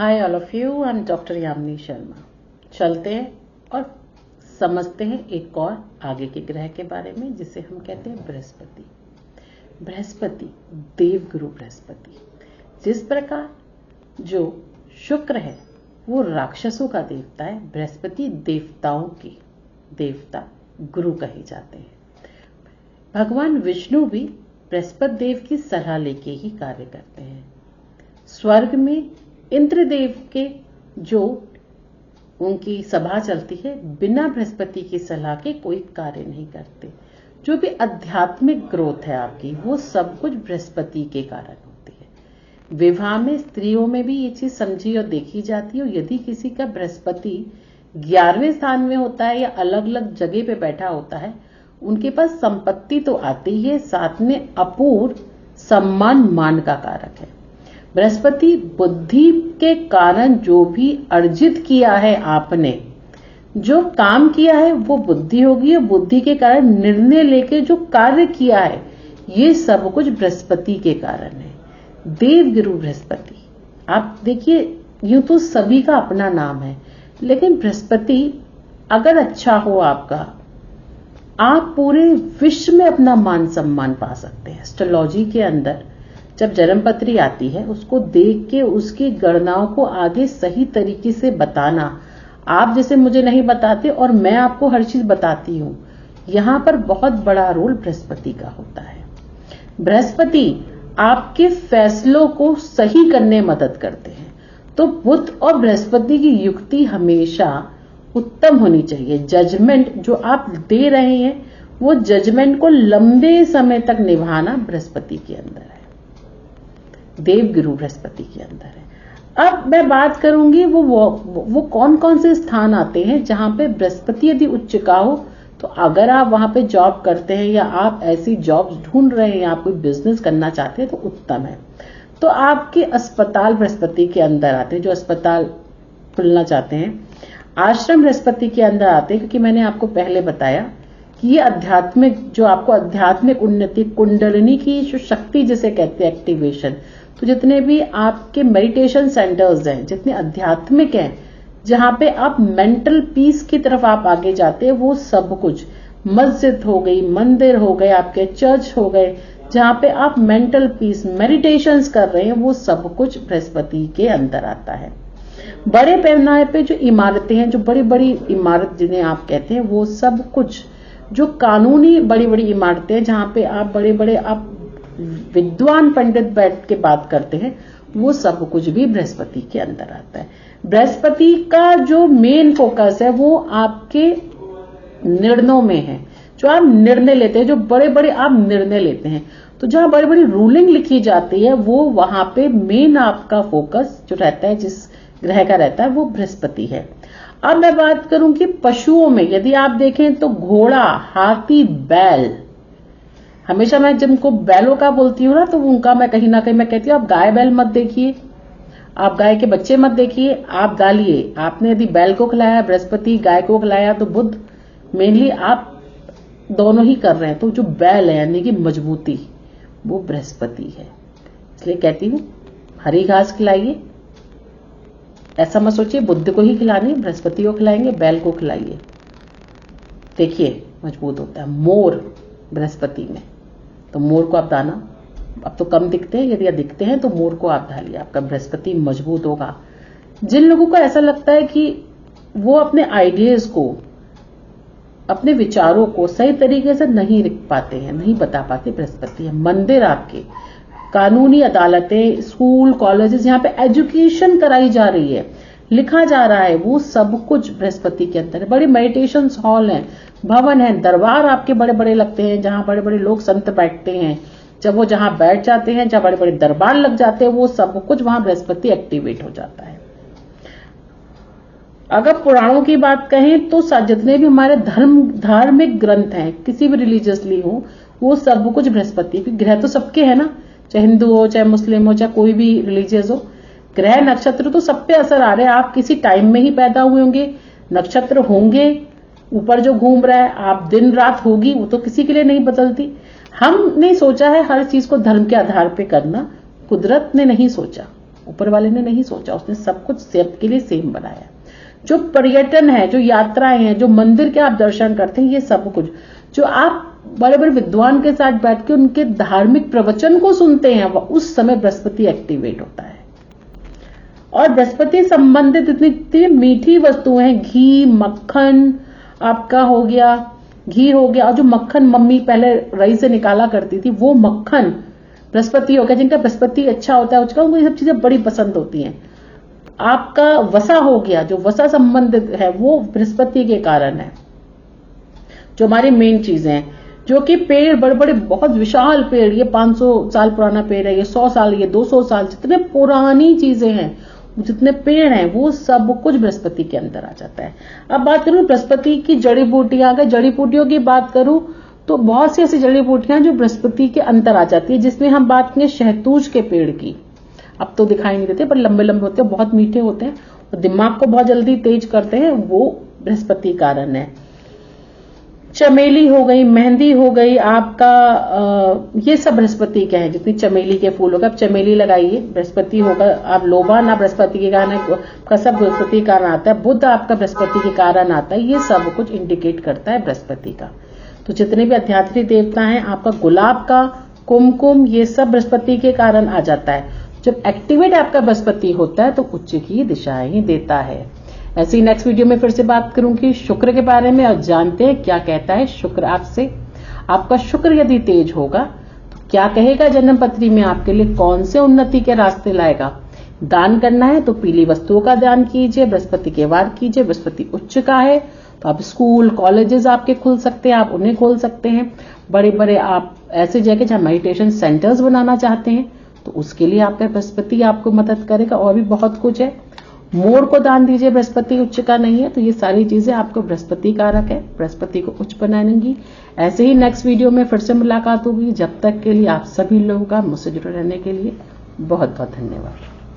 Hi all of you, I am doctor Yamini Sharma. चलते हैं और समझते हैं एक और आगे के ग्रह के बारे में जिसे हम कहते हैं बृहस्पति। बृहस्पति, देवगुरु बृहस्पति। जिस प्रकार जो शुक्र है वो राक्षसों का देवता है, बृहस्पति देवताओं के देवता गुरु कहे जाते हैं। भगवान विष्णु भी बृहस्पति देव की सलाह लेके ही कार्य करते हैं। स्वर्ग में इंद्रदेव के जो उनकी सभा चलती है, बिना बृहस्पति की सलाह के कोई कार्य नहीं करते। जो भी आध्यात्मिक ग्रोथ है आपकी, वो सब कुछ बृहस्पति के कारण होती है। विवाह में स्त्रियों में भी ये चीज समझी और देखी जाती है। यदि किसी का बृहस्पति 11वें स्थान में होता है या अलग अलग जगह पे बैठा होता है, उनके पास संपत्ति तो आती ही है, साथ में अपूर्व सम्मान मान का कारक है। बृहस्पति बुद्धि के कारण जो भी अर्जित किया है, आपने जो काम किया है वो बुद्धि होगी, और बुद्धि के कारण निर्णय लेके जो कार्य किया है, ये सब कुछ बृहस्पति के कारण है। देवगुरु बृहस्पति, आप देखिए, यूं तो सभी का अपना नाम है, लेकिन बृहस्पति अगर अच्छा हो आपका, आप पूरे विश्व में अपना मान सम्मान पा सकते हैं। एस्ट्रोलॉजी के अंदर जब जन्मपत्री आती है, उसको देख के उसकी गणनाओं को आगे सही तरीके से बताना, आप जैसे मुझे नहीं बताते और मैं आपको हर चीज बताती हूं, यहां पर बहुत बड़ा रोल बृहस्पति का होता है। बृहस्पति आपके फैसलों को सही करने में मदद करते हैं। तो बुध और बृहस्पति की युक्ति हमेशा उत्तम होनी चाहिए। जजमेंट जो आप दे रहे हैं, वो जजमेंट को लंबे समय तक निभाना बृहस्पति के अंदर है, देवगुरु बृहस्पति के अंदर है। अब मैं बात करूंगी वो कौन कौन से स्थान आते हैं जहां पे बृहस्पति यदि उच्च का हो, तो अगर आप वहां पे जॉब करते हैं या आप ऐसी जॉब ढूंढ रहे हैं, आप कोई बिजनेस करना चाहते हैं, तो उत्तम है। तो आपके अस्पताल बृहस्पति के अंदर आते हैं, जो अस्पताल खुलना चाहते हैं। आश्रम बृहस्पति के अंदर आते हैं, क्योंकि मैंने आपको पहले बताया कि ये आध्यात्मिक, जो आपको आध्यात्मिक उन्नति, कुंडलिनी की जो शक्ति जिसे कहते हैं एक्टिवेशन, तो जितने भी आपके मेडिटेशन सेंटर्स हैं, जितने आध्यात्मिक हैं, जहां पे आप मेंटल पीस की तरफ आप आगे जाते हैं, वो सब कुछ मस्जिद हो गई, मंदिर हो गए, आपके चर्च हो गए, जहां पे आप मेंटल पीस मेडिटेशंस कर रहे हैं, वो सब कुछ बृहस्पति के अंदर आता है। बड़े पैमाने पे जो इमारतें हैं, जो बड़ी बड़ी इमारत जिन्हें आप कहते हैं, वो सब कुछ जो कानूनी बड़ी बड़ी इमारतें हैं, जहां पे आप बड़े बड़े आप विद्वान पंडित बैठ के बात करते हैं, वो सब कुछ भी बृहस्पति के अंदर आता है। बृहस्पति का जो मेन फोकस है वो आपके निर्णयों में है। जो आप निर्णय लेते हैं, जो बड़े बड़े आप निर्णय लेते हैं, तो जहां बड़ी बड़ी रूलिंग लिखी जाती है, वो वहां पे मेन आपका फोकस जो रहता है, जिस ग्रह का रहता है, वो बृहस्पति है। अब मैं बात करूं कि पशुओं में यदि आप देखें तो घोड़ा, हाथी, बैल, हमेशा मैं जिनको बैलों का बोलती हूँ ना, तो उनका मैं कहीं ना कहीं मैं कहती हूँ, आप गाय बैल मत देखिए, आप गाय के बच्चे मत देखिए, आप डालिए। आपने यदि बैल को खिलाया बृहस्पति, गाय को खिलाया तो बुध, मेनली आप दोनों ही कर रहे हैं। तो जो बैल है यानी कि मजबूती, वो बृहस्पति है। इसलिए कहती हूँ हरी घास खिलाइए, ऐसा मत सोचिए बुध को ही खिलानी, बृहस्पति को खिलाएंगे, बैल को खिलाइए, देखिए मजबूत होता है। मोर बृहस्पति में, तो मोर को आप दाना, अब तो कम दिखते हैं, यदि दिखते हैं तो मोर को आप डालिए, आपका बृहस्पति मजबूत होगा। जिन लोगों को ऐसा लगता है कि वो अपने आइडियाज को, अपने विचारों को सही तरीके से नहीं लिख पाते हैं, नहीं बता पाते, बृहस्पति है। मंदिर आपके, कानूनी अदालतें, स्कूल, कॉलेजेस, जहां पे एजुकेशन कराई जा रही है, लिखा जा रहा है, वो सब कुछ बृहस्पति के अंदर है। बड़े मेडिटेशन हॉल हैं, भवन है, दरबार आपके बड़े बड़े लगते हैं, जहां बड़े बड़े लोग संत बैठते हैं। जब वो जहां बैठ जाते हैं, जहां बड़े बड़े दरबार लग जाते हैं, वो सब कुछ वहां बृहस्पति एक्टिवेट हो जाता है। अगर पुराणों की बात कहें तो जितने भी हमारे धार्मिक ग्रंथ हैं, किसी भी रिलीजियसली हो, वो सब कुछ बृहस्पति के ग्रह तो सबके है ना, चाहे हिंदू हो, चाहे मुस्लिम हो, चाहे कोई भी रिलीजियस हो, ग्रह नक्षत्र तो सब पे असर आ रहे हैं। आप किसी टाइम में ही पैदा हुए होंगे, नक्षत्र होंगे, ऊपर जो घूम रहा है, आप दिन रात होगी, वो तो किसी के लिए नहीं बदलती। हमने सोचा है हर चीज को धर्म के आधार पे करना, कुदरत ने नहीं सोचा, ऊपर वाले ने नहीं सोचा, उसने सब कुछ सबके लिए सेम बनाया। जो पर्यटन है, जो यात्राएं हैं, जो मंदिर के आप दर्शन करते हैं, ये सब कुछ जो आप बड़े बड़े विद्वान के साथ बैठ के उनके धार्मिक प्रवचन को सुनते हैं, उस समय बृहस्पति एक्टिवेट होता है। और बृहस्पति संबंधित इतनी मीठी वस्तुएं हैं, घी, मक्खन आपका हो गया, घी हो गया, और जो मक्खन मम्मी पहले रई से निकाला करती थी वो मक्खन बृहस्पति हो गया। जिनका बृहस्पति अच्छा होता है उसका, उनको ये सब चीजें बड़ी पसंद होती हैं। आपका वसा हो गया, जो वसा संबंधित है वो बृहस्पति के कारण है। जो हमारी मेन चीजें हैं, जो कि पेड़ बड़े बड़े बहुत विशाल पेड़, ये 500 साल पुराना पेड़ है, ये 100 साल, ये 200 साल, जितने पुरानी चीजें हैं, जितने पेड़ हैं, वो सब कुछ बृहस्पति के अंदर आ जाता है। अब बात करूं बृहस्पति की जड़ी बूटियां, अगर जड़ी बूटियों की बात करूं तो बहुत सी ऐसी जड़ी बूटियां जो बृहस्पति के अंदर आ जाती है, जिसमें हम बात करें शहतूश के पेड़ की। अब तो दिखाई नहीं देते पर लंबे लंबे होते हैं, बहुत मीठे होते हैं और दिमाग को बहुत जल्दी तेज करते हैं, वो बृहस्पति कारण है। चमेली हो गई, मेहंदी हो गई आपका, ये सब बृहस्पति के हैं। जितनी चमेली के फूल होगा, आप चमेली लगाइए, बृहस्पति होगा। आप लोबा ना बृहस्पति के कारण का सब बृहस्पति के कारण आता है, बुध आपका बृहस्पति के कारण आता है, ये सब कुछ इंडिकेट करता है बृहस्पति का। तो जितने भी आध्यात्मिक देवता हैं, आपका गुलाब का कुमकुम, ये सब बृहस्पति के कारण आ जाता है। जब एक्टिवेट आपका बृहस्पति होता है तो उच्च की दिशाएं ही देता है। ऐसे ही नेक्स्ट वीडियो में फिर से बात करूंगी शुक्र के बारे में, और जानते हैं क्या कहता है शुक्र आपसे। आपका शुक्र यदि तेज होगा तो क्या कहेगा जन्म पत्री में, आपके लिए कौन से उन्नति के रास्ते लाएगा। दान करना है तो पीली वस्तुओं का दान कीजिए, बृहस्पति के वार कीजिए। बृहस्पति उच्च का है तो आप स्कूल कॉलेजेस आपके खुल सकते हैं, आप उन्हें खोल सकते हैं। बड़े बड़े आप ऐसे जगह जहां मेडिटेशन सेंटर्स बनाना चाहते हैं तो उसके लिए आपका बृहस्पति आपको मदद करेगा। और भी बहुत कुछ है। मोर को दान दीजिए, बृहस्पति उच्च का नहीं है, तो ये सारी चीजें आपको बृहस्पति कारक है, बृहस्पति को उच्च बनाएंगी। ऐसे ही नेक्स्ट वीडियो में फिर से मुलाकात होगी। जब तक के लिए आप सभी लोगों का मुझसे जुड़े रहने के लिए बहुत बहुत धन्यवाद।